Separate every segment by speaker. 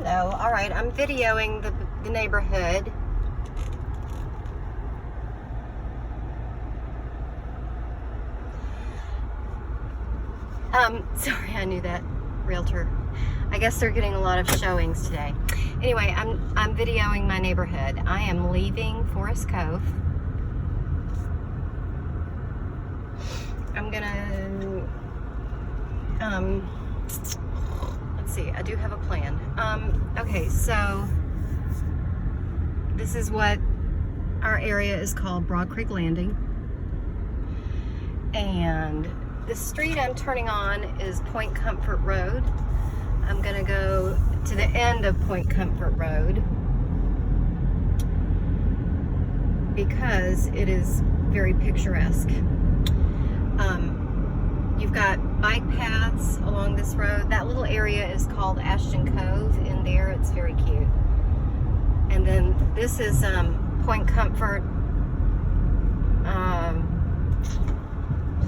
Speaker 1: Hello. All right, I'm videoing the neighborhood. Sorry, I knew that realtor. I guess they're getting a lot of showings today. Anyway, I'm videoing my neighborhood. I am leaving Forest Cove. I'm gonna, let's see, I do have a plan. Okay, so this is what our area is called, Broad Creek Landing. And the street I'm turning on is Point Comfort Road. I'm gonna go to the end of Point Comfort Road because it is very picturesque. You've got bike paths along this road. That little area is called Ashton Cove. In there, it's very cute. And then this is Point Comfort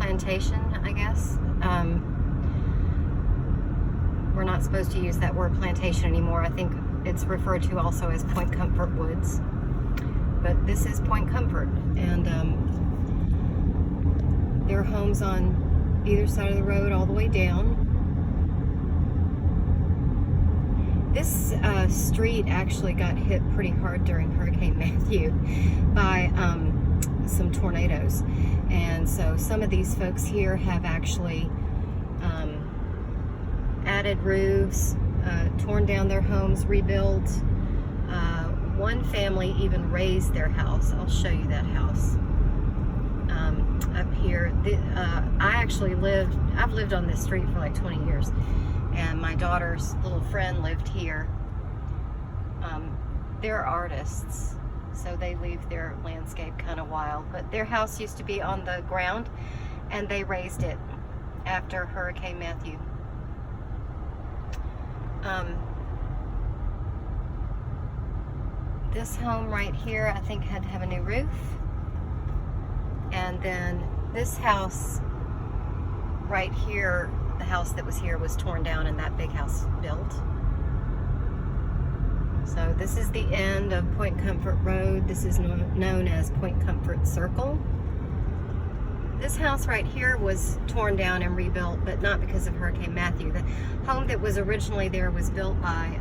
Speaker 1: Plantation, I guess. We're not supposed to use that word plantation anymore. I think it's referred to also as Point Comfort Woods. But this is Point Comfort, and there are homes on either side of the road all the way down. This street actually got hit pretty hard during Hurricane Matthew by some tornadoes, and so some of these folks here have actually added roofs, torn down their homes, rebuilt. One family even raised their house. I'll show you that house up here. I've lived on this street for like 20 years, and my daughter's little friend lived here. They're artists, so they leave their landscape kind of wild, but their house used to be on the ground, and they raised it after Hurricane Matthew. This home right here, I think, had to have a new roof. And then this house right here, the house that was here was torn down and that big house built. So this is the end of Point Comfort Road. This is known as Point Comfort Circle. This house right here was torn down and rebuilt, but not because of Hurricane Matthew. The home that was originally there was built by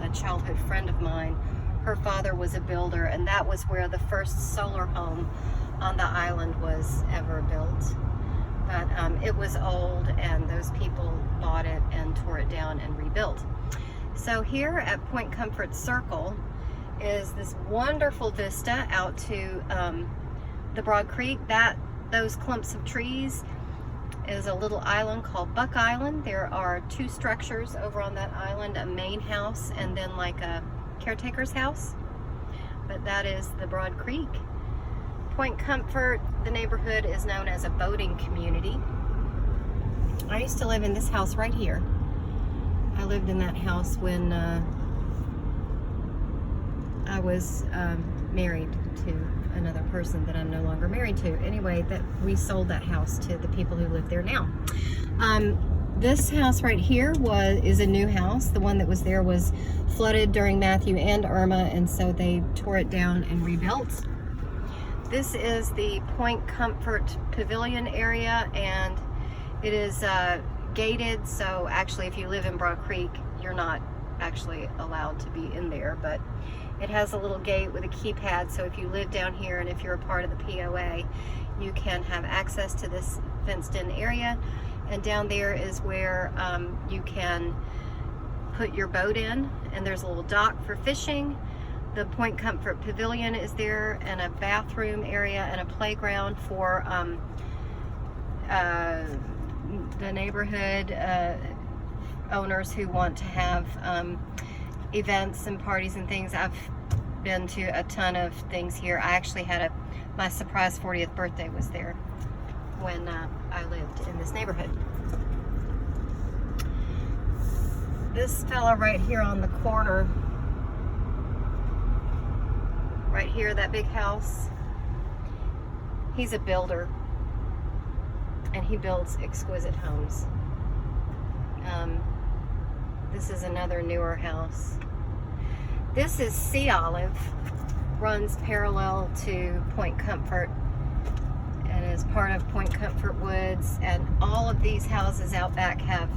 Speaker 1: a childhood friend of mine. Her father was a builder, and that was where the first solar home on the island was ever built. But it was old, and those people bought it and tore it down and rebuilt. So here at Point Comfort Circle is this wonderful vista out to the Broad Creek. Those clumps of trees is a little island called Buck Island. There are two structures over on that island, a main house and then like a caretaker's house. But that is the Broad Creek. Point Comfort, the neighborhood, is known as a boating community. I used to live in this house right here. I lived in that house when I was married to another person that I'm no longer married to. Anyway, that we sold that house to the people who live there now. This house right here is a new house. The one that was there was flooded during Matthew and Irma, and so they tore it down and rebuilt. This is the Point Comfort Pavilion area, and it is gated, so actually if you live in Broad Creek, you're not actually allowed to be in there, but it has a little gate with a keypad, so if you live down here and if you're a part of the POA, you can have access to this fenced-in area. And down there is where you can put your boat in, and there's a little dock for fishing. The Point Comfort Pavilion is there, and a bathroom area and a playground for the neighborhood owners who want to have events and parties and things. I've been to a ton of things here. I actually had my surprise 40th birthday was there when I lived in this neighborhood. This fella right here on the corner, right here, that big house, he's a builder, and he builds exquisite homes. This is another newer house. This is Sea Olive, runs parallel to Point Comfort and is part of Point Comfort Woods, and all of these houses out back have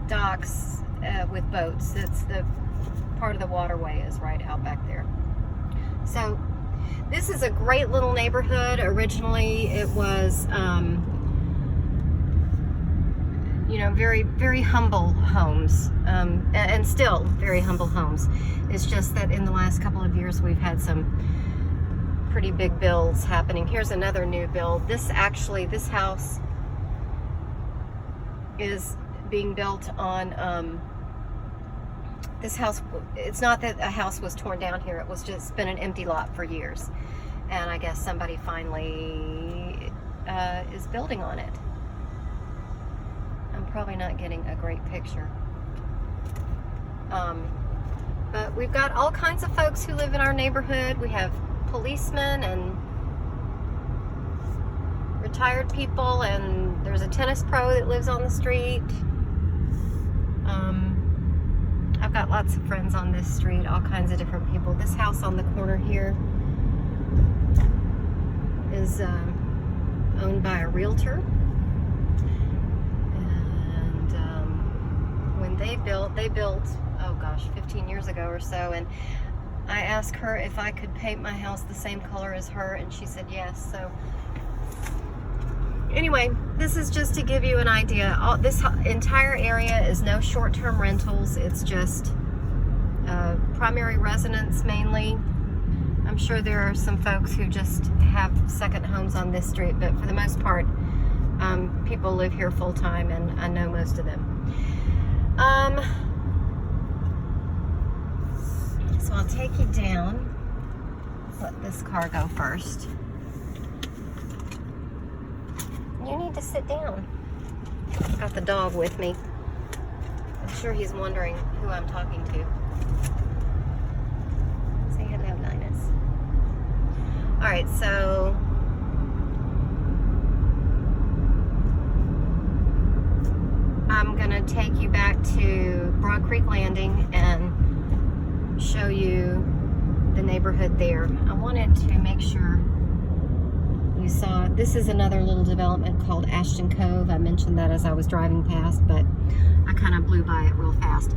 Speaker 1: docks with boats. It's the part of the waterway is right out back there. So this is a great little neighborhood. Originally it was you know, very humble homes, and still very humble homes. It's just that in the last couple of years we've had some pretty big builds happening. Here's another new build. This house is being built on this house. It's not that a house was torn down here, it was just been an empty lot for years, and I guess somebody finally is building on it. I'm probably not getting a great picture. But we've got all kinds of folks who live in our neighborhood. We have policemen and retired people, and there's a tennis pro that lives on the street. I've got lots of friends on this street, all kinds of different people. This house on the corner here is owned by a realtor. They built, oh gosh, 15 years ago or so, and I asked her if I could paint my house the same color as her, and she said yes. So anyway, this is just to give you an idea. This entire area is no short-term rentals. It's just primary residence mainly. I'm sure there are some folks who just have second homes on this street, but for the most part, people live here full-time, and I know most of them. So I'll take you down. Let this car go first. You need to sit down. I've got the dog with me. I'm sure he's wondering who I'm talking to. Say hello, Linus. Alright, so I'm gonna take you back to Broad Creek Landing and show you the neighborhood there. I wanted to make sure you saw, this is another little development called Ashton Cove. I mentioned that as I was driving past, but I kind of blew by it real fast.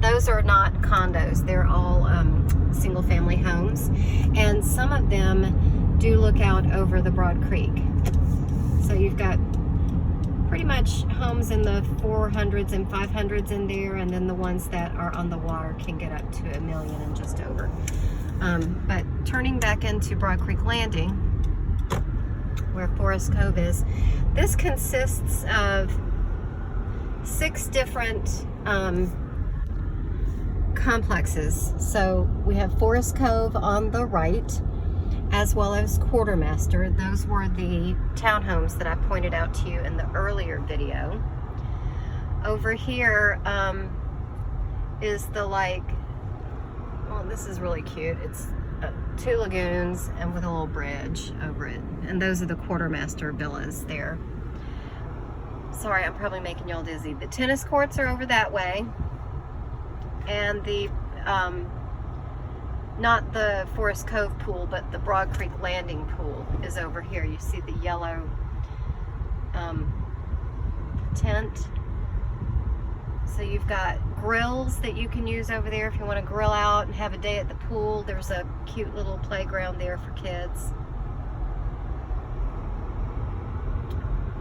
Speaker 1: Those are not condos. They're all single family homes, and some of them do look out over the Broad Creek. So you've got pretty much homes in the 400s and 500s in there, and then the ones that are on the water can get up to $1 million and just over. But turning back into Broad Creek Landing, where Forest Cove is, this consists of 6 different complexes. So we have Forest Cove on the right, as well as Quartermaster. Those were the townhomes that I pointed out to you in the earlier video. Over here is the, like, well, this is really cute. It's 2 lagoons and with a little bridge over it. And those are the Quartermaster villas there. Sorry, I'm probably making y'all dizzy. The tennis courts are over that way. And the not the Forest Cove pool, but the Broad Creek Landing pool is over here. You see the yellow tent. So you've got grills that you can use over there if you want to grill out and have a day at the pool. There's a cute little playground there for kids.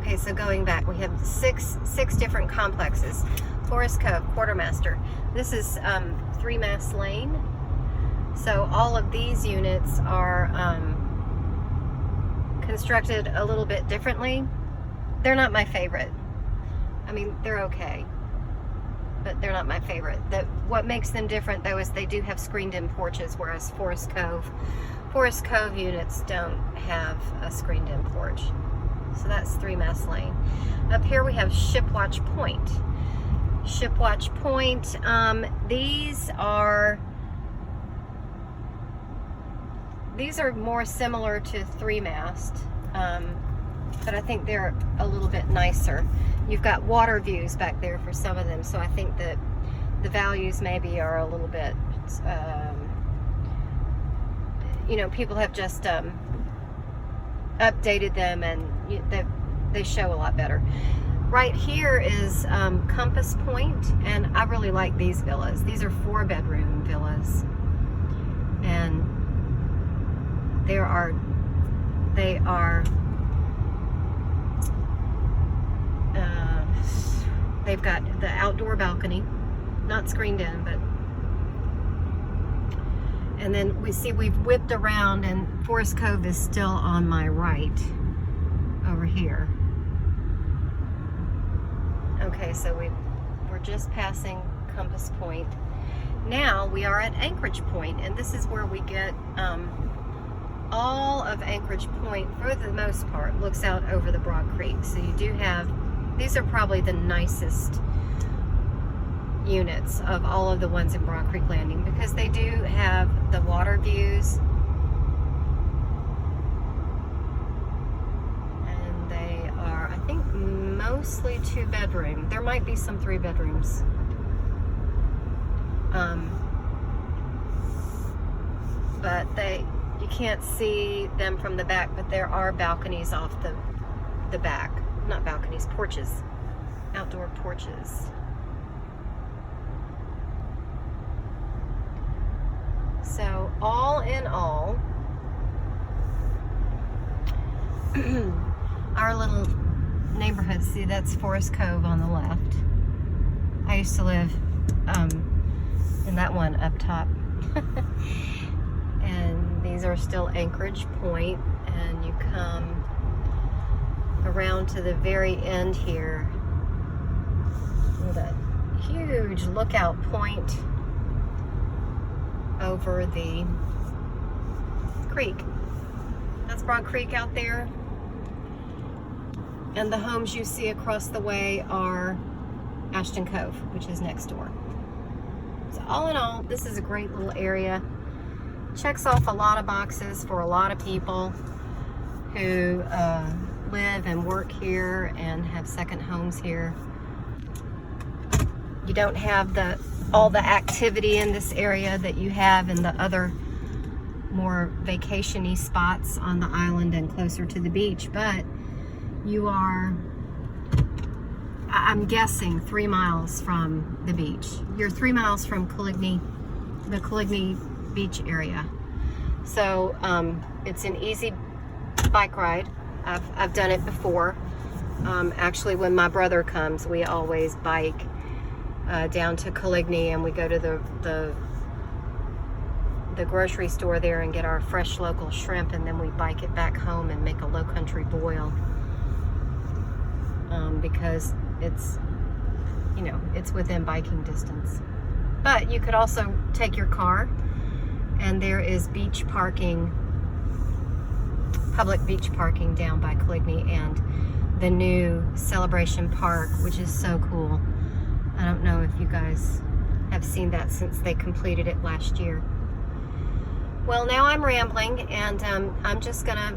Speaker 1: Okay, so going back, we have six different complexes. Forest Cove, Quartermaster. This is 3 Mass Lane. So all of these units are constructed a little bit differently. They're not my favorite. I mean, they're okay, but they're not my favorite. What makes them different, though, is they do have screened-in porches, whereas Forest Cove units don't have a screened-in porch. So that's 3 Mass Lane. Up here we have Shipwatch Point. Shipwatch Point, these are more similar to 3 Mast, but I think they're a little bit nicer. You've got water views back there for some of them, so I think that the values maybe are a little bit, you know, people have just updated them, and they show a lot better. Right here is Compass Point, and I really like these villas. These are 4-bedroom villas, and they are they've got the outdoor balcony, not screened in, but, and then we've whipped around, and Forest Cove is still on my right over here. Okay, so we're just passing Compass Point. Now we are at Anchorage Point, and this is where we get all of Anchorage Point, for the most part, looks out over the Broad Creek. So you do have, these are probably the nicest units of all of the ones in Broad Creek Landing, because they do have the water views, and they are, I think, mostly 2-bedroom. There might be some 3 bedrooms. But you can't see them from the back, but there are balconies off the back. Not balconies, porches. Outdoor porches. So all in all, our little neighborhood, see, that's Forest Cove on the left. I used to live in that one up top. And these are still Anchorage Point, and you come around to the very end here with a huge lookout point over the creek. That's Broad Creek out there, and the homes you see across the way are Ashton Cove, which is next door. So all in all, this is a great little area. Checks off a lot of boxes for a lot of people who live and work here and have second homes here. You don't have all the activity in this area that you have in the other more vacation-y spots on the island and closer to the beach, but you are, I'm guessing, 3 miles from the beach. You're 3 miles from the Coligny beach area. So it's an easy bike ride. I've done it before. Actually, when my brother comes, we always bike down to Coligny, and we go to the grocery store there and get our fresh local shrimp, and then we bike it back home and make a low country boil, because it's, you know, it's within biking distance. But you could also take your car, and there is beach parking, public beach parking down by Coligny, and the new Celebration Park, which is so cool. I don't know if you guys have seen that since they completed it last year. Well, now I'm rambling, and I'm just gonna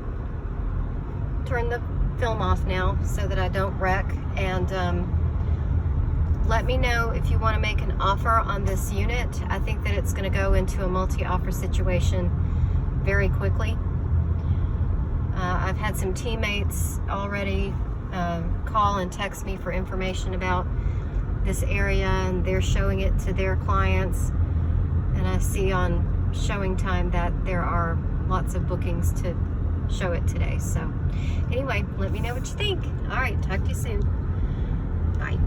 Speaker 1: turn the film off now so that I don't wreck, and let me know if you want to make an offer on this unit. I think that it's going to go into a multi-offer situation very quickly. I've had some teammates already call and text me for information about this area, and they're showing it to their clients, and I see on showing time that there are lots of bookings to show it today. So anyway, let me know what you think. All right, talk to you soon. Bye.